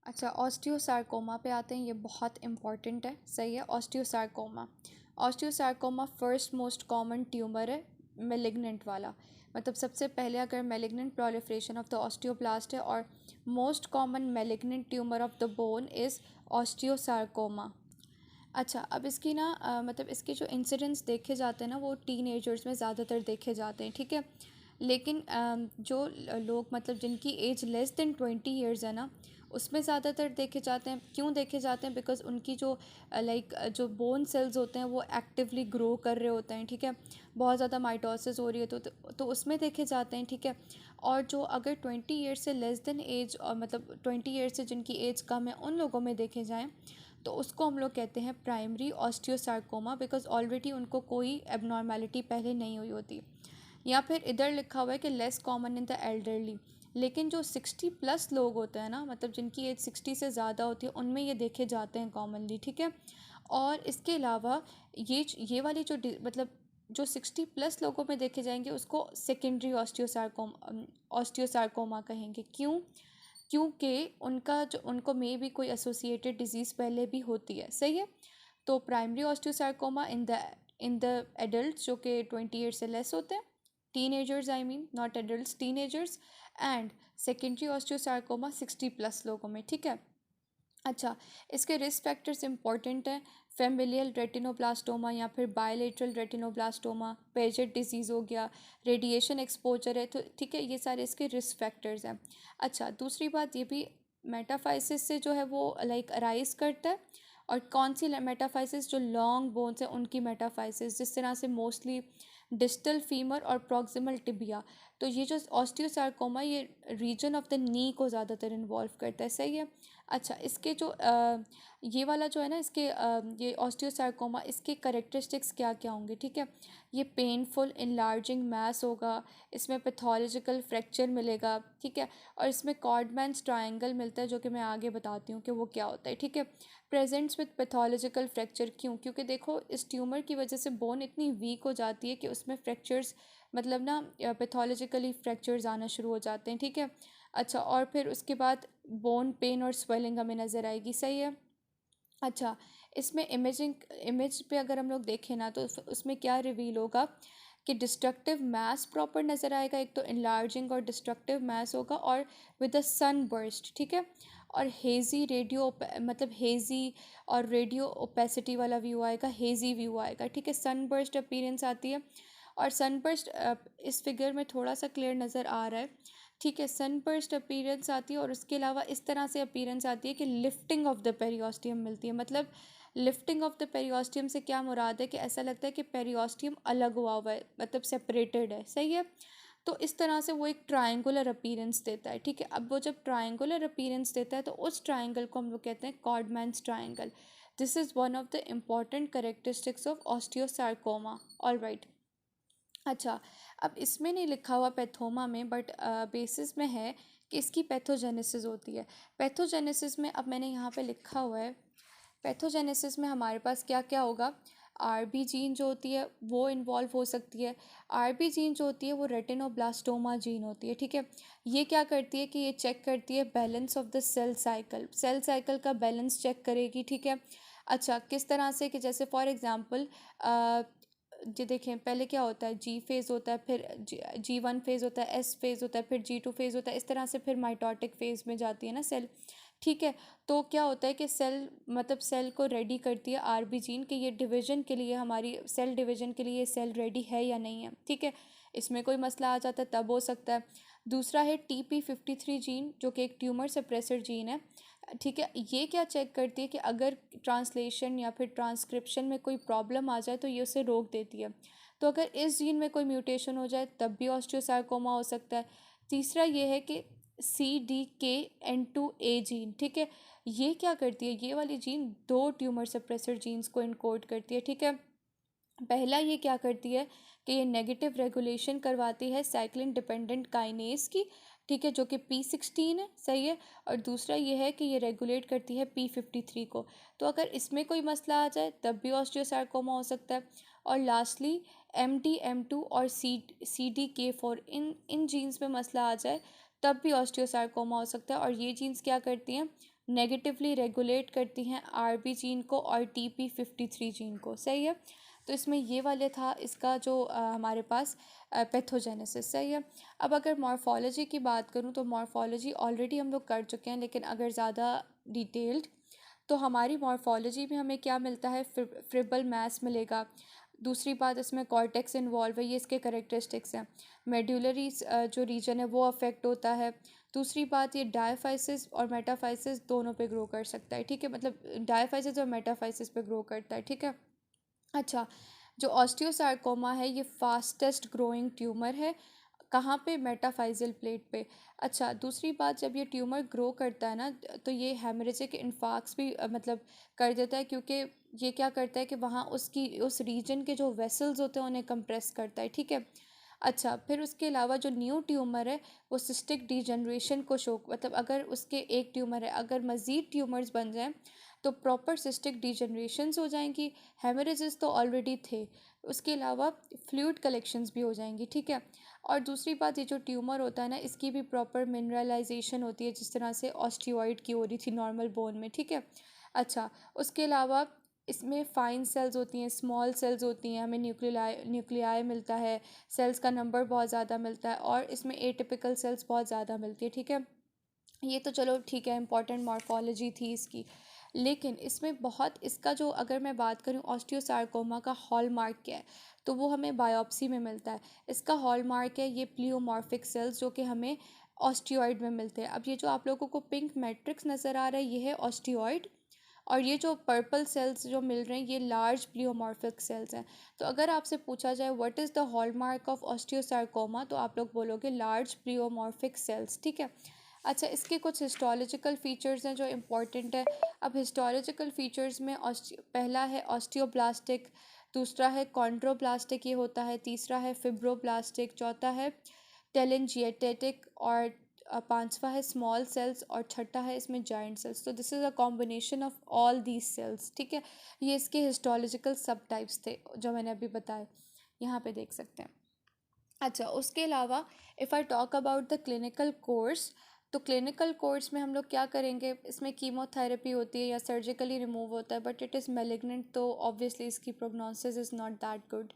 अच्छा, ऑस्टियोसार्कोमा पे आते हैं। ये बहुत इंपॉर्टेंट है। सही है। Osteosarcoma, osteosarcoma first most common tumour है, मेलिग्नेंट वाला। मतलब सबसे पहले अगर malignant proliferation of the osteoblast है, और most common malignant tumour of the bone is osteosarcoma. अच्छा, अब इसकी ना मतलब इसके जो इंसिडेंट्स देखे जाते हैं ना, वो टीन एजर्स में ज़्यादातर देखे जाते हैं। ठीक है। लेकिन जो लोग मतलब जिनकी एज लेस देन 20 ईयर्स है ना, उसमें ज़्यादातर देखे जाते हैं। क्यों देखे जाते हैं? बिकॉज उनकी जो लाइक जो बोन सेल्स होते हैं वो एक्टिवली ग्रो कर रहे होते हैं। ठीक है। बहुत ज़्यादा माइटोसिस हो रही है तो उसमें देखे जाते हैं। ठीक है। और जो अगर 20 ईयर्स से लेस देन एज, और मतलब 20 ईयर्स से जिनकी एज कम है, उन लोगों में देखे जाएँ तो उसको हम लोग कहते हैं प्राइमरी ऑस्टियोसार्कोमा, बिकॉज ऑलरेडी उनको कोई एबनॉर्मेलिटी पहले नहीं हुई होती। या फिर इधर लिखा हुआ है कि less common in the elderly. लेकिन जो 60+ लोग होते हैं ना, मतलब जिनकी एज 60 से ज़्यादा होती है, उनमें ये देखे जाते हैं कॉमनली। ठीक है। और इसके अलावा ये वाली जो मतलब जो 60+ लोगों में देखे जाएंगे उसको सेकेंडरी ऑस्टियोसार्कोमा कहेंगे। क्यों? क्योंकि उनको में भी कोई एसोसिएटेड डिजीज़ पहले भी होती है। सही है। तो primary osteosarcoma in the adult जो कि 20 ईयर्स से लेस होते हैं, teenagers, I mean not adults, teenagers. And secondary osteosarcoma 60+ लोगों में। ठीक है। अच्छा, इसके रिस्क फैक्टर्स इंपॉर्टेंट हैं। फेमिलियल रेटिनोब्लास्टोमा या फिर बायलेटरल रेटिनोब्लास्टोमा, पेजेट डिजीज़ हो गया, रेडिएशन एक्सपोजर है, तो ठीक है, ये सारे इसके रिस्क फैक्टर्स हैं। अच्छा, दूसरी बात ये भी, मेटाफाइसिस से जो है वो लाइक अराइज करता है। और कौन सी मेटाफाइसिस? जो लॉन्ग बोन्स है उनकी मेटाफाइसिस, जिस तरह से मोस्टली डिस्टल फीमर और प्रॉक्सिमल टिबिया। तो ये जो ऑस्टियोसार्कोमा, ये रीजन ऑफ द नी को ज़्यादातर इन्वॉल्व करता है। सही है। अच्छा, इसके जो ये वाला जो है ना, इसके ये ऑस्टियोसार्कोमा, इसके करेक्टरिस्टिक्स क्या क्या होंगे? ठीक है। ये पेनफुल इनलार्जिंग मैस होगा, इसमें पैथोलॉजिकल फ्रैक्चर मिलेगा। ठीक है। और इसमें कॉर्डमैन्स ट्रायंगल मिलता है, जो कि मैं आगे बताती हूँ कि वो क्या होता है। ठीक है। Presents with pathological fracture. क्यों? क्योंकि देखो, इस ट्यूमर की वजह से बोन इतनी वीक हो जाती है कि उसमें फ्रैक्चर्स, मतलब ना पैथोलॉजिकली फ्रैक्चर्स आना शुरू हो जाते हैं। ठीक है। अच्छा, और फिर उसके बाद बोन पेन और स्वेलिंग हमें नज़र आएगी। सही है। अच्छा, इसमें इमेज पे अगर हम लोग देखें ना, तो उसमें क्या रिवील होगा कि डिस्ट्रक्टिव मैस प्रॉपर नज़र आएगा। एक तो इनलार्जिंग और डिस्ट्रक्टिव मैस होगा, और विद अ सन बर्स्ट। ठीक है। और हेजी रेडियो, मतलब हेजी और रेडियो ओपेसिटी वाला व्यू आएगा, हेजी व्यू आएगा। ठीक है। सन बर्स्ट अपीयरेंस आती है, और सनबर्स्ट इस फिगर में थोड़ा सा क्लियर नज़र आ रहा है। ठीक है। सनबर्स्ट अपीयरेंस आती है, और उसके अलावा इस तरह से अपीयरेंस आती है कि लिफ्टिंग ऑफ द पेरियोस्टियम मिलती है। मतलब लिफ्टिंग ऑफ द पेरियोस्टियम से क्या मुराद है कि ऐसा लगता है कि पेरियोस्टियम अलग हुआ है, मतलब सेपरेटेड है। सही है। तो इस तरह से वो एक ट्रायंगुलर अपीयरेंस देता है। ठीक है। अब वो जब ट्रायंगुलर अपीयरेंस देता है, तो उस ट्रायंगल को हम लोग कहते हैं Codman's triangle. This is one of the important characteristics of osteosarcoma. All right. अच्छा, अब इसमें नहीं लिखा हुआ पैथोमा में, बट बेसिस में है कि इसकी पैथोजेनेसिस होती है। पैथोजेनेसिस में अब मैंने यहाँ पे लिखा हुआ है, पैथोजेनेसिस में हमारे पास क्या क्या होगा। आरबी जीन जो होती है वो इन्वॉल्व हो सकती है। आरबी जीन जो होती है वो रेटिनोब्लास्टोमा जीन होती है। ठीक है। ये क्या करती है कि ये चेक करती है balance of the cell cycle का बैलेंस चेक करेगी। ठीक है। अच्छा, किस तरह से कि जैसे फॉर एग्जांपल जी देखें, पहले क्या होता है, जी फेज़ होता है, फिर जी 1 फेज़ होता है, एस फेज़ होता है, फिर जी 2 फेज़ होता है, इस तरह से फिर माइटोटिक फेज़ में जाती है ना सेल। ठीक है। तो क्या होता है कि सेल, मतलब सेल को रेडी करती है आरबी जीन कि ये डिवीजन के लिए, हमारी सेल डिवीजन के लिए ये सेल रेडी है या नहीं है। ठीक है। इसमें कोई मसला आ जाता है तब हो सकता है। दूसरा है TP53 जीन, जो कि एक ट्यूमर सप्रेसर जीन है। ठीक है। ये क्या चेक करती है कि अगर ट्रांसलेशन या फिर ट्रांसक्रिप्शन में कोई प्रॉब्लम आ जाए तो ये उसे रोक देती है। तो अगर इस जीन में कोई म्यूटेशन हो जाए तब भी ऑस्टियोसार्कोमा हो सकता है। तीसरा ये है कि CDKN2A जीन। ठीक है। ये क्या करती है, ये वाली जीन दो ट्यूमर सप्रेसर जीन्स को इनकोड करती है। ठीक है। पहला ये क्या करती है कि ये नेगेटिव रेगुलेशन करवाती है साइक्लिन डिपेंडेंट काइनेज की। ठीक है। जो कि P16 है। सही है। और दूसरा ये है कि ये रेगुलेट करती है P53 को। तो अगर इसमें कोई मसला आ जाए तब भी ऑस्टियोसार्कोमा हो सकता है। और लास्टली MD M2 और CDK4, इन जीन्स में मसला आ जाए तब भी ऑस्टियोसार्कोमा हो सकता है। और ये जीन्स क्या करती हैं, नेगेटिवली रेगुलेट करती हैं आरबी जीन को और TP53 जीन को। सही है। तो इसमें ये वाले था इसका जो हमारे पास पैथोजेनेसिस। सही है। अब अगर मॉर्फोलॉजी की बात करूँ तो मॉर्फोलॉजी ऑलरेडी हम लोग कर चुके हैं, लेकिन अगर ज़्यादा डिटेल्ड तो हमारी मॉर्फोलॉजी में हमें क्या मिलता है, फ्रिबल मैस मिलेगा। दूसरी बात, इसमें कॉर्टेक्स इन्वॉल्व है, ये इसके करेक्टरिस्टिक्स हैं। मेड्यूलरी जो रीजन है वो अफेक्ट होता है। दूसरी बात, ये डायफाइसिस और मेटाफाइसिस दोनों पे ग्रो कर सकता है। ठीक है, मतलब डायफाइसिस और मेटाफाइसिस पे ग्रो करता है। ठीक है। अच्छा, जो ऑस्टियोसार्कोमा है ये फास्टेस्ट ग्रोइंग ट्यूमर है। कहाँ पे? मेटाफाइजल प्लेट पे। अच्छा, दूसरी बात, जब ये ट्यूमर ग्रो करता है ना तो ये हेमरेजिक इन्फार्क्ट्स भी मतलब कर देता है, क्योंकि ये क्या करता है कि वहाँ उसकी उस रीजन के जो वेसल्स होते हैं उन्हें कंप्रेस करता है। ठीक है। अच्छा, फिर उसके अलावा जो न्यू ट्यूमर है वो सिस्टिक डिजनरेशन को शो, मतलब अगर उसके एक ट्यूमर है, अगर मज़ीद ट्यूमर्स बन जाएं तो प्रॉपर सिस्टिक डिजनरेशंस हो जाएंगी। हेमरेजेस तो ऑलरेडी थे, उसके अलावा फ्लूइड कलेक्शंस भी हो जाएंगी। ठीक है। और दूसरी बात, ये जो ट्यूमर होता है ना इसकी भी प्रॉपर मिनरलाइजेशन होती है, जिस तरह से ऑस्टियोइड की हो रही थी नॉर्मल बोन में। ठीक है। अच्छा, उसके अलावा इसमें फाइन सेल्स होती हैं, स्मॉल सेल्स होती हैं, हमें न्यूक्लियाई मिलता है, सेल्स का नंबर बहुत ज़्यादा मिलता है, और इसमें एटिपिकल सेल्स बहुत ज़्यादा मिलती है। ठीक है। ये तो चलो ठीक है, इंपॉर्टेंट मॉर्फोलॉजी थी इसकी। लेकिन इसमें बहुत, इसका जो अगर मैं बात करूँ ऑस्टियोसार्कोमा का हॉलमार्क क्या है, तो वो हमें बायोप्सी में मिलता है। इसका हॉलमार्क है ये प्लियोमॉर्फिक सेल्स, जो कि हमें ऑस्टियोइड में मिलते हैं। अब ये जो आप लोगों को पिंक मैट्रिक्स नज़र आ रहा है ये है ऑस्टियोइड, और ये जो पर्पल सेल्स जो मिल रहे हैं ये लार्ज प्लियोमॉर्फिक सेल्स हैं। तो अगर आपसे पूछा जाए what is the hallmark of osteosarcoma, तो आप लोग बोलोगे लार्ज प्लियोमॉर्फिक सेल्स। ठीक है। अच्छा, इसके कुछ हिस्टोलॉजिकल फीचर्स हैं जो इम्पोर्टेंट है। अब हिस्टोलॉजिकल फीचर्स में पहला है ऑस्टियोब्लास्टिक, दूसरा है कॉन्ड्रोब्लास्टिक ये होता है, तीसरा है फिब्रोब्लास्टिक, चौथा है टेलेंजिएटेटिक, और पांचवा है स्मॉल सेल्स, और छठा है इसमें जाइंट सेल्स। तो this is a combination of all these cells. ठीक है। ये इसके हिस्टोलॉजिकल सब टाइप्स थे जो मैंने अभी बताए, यहाँ पे देख सकते हैं। अच्छा, उसके अलावा if I talk about the clinical course, तो क्लिनिकल कोर्स में हम लोग क्या करेंगे, इसमें कीमोथेरेपी होती है या सर्जिकली रिमूव होता है, बट इट इज़ मेलिग्नेंट, तो ऑब्वियसली इसकी prognosis is not that good.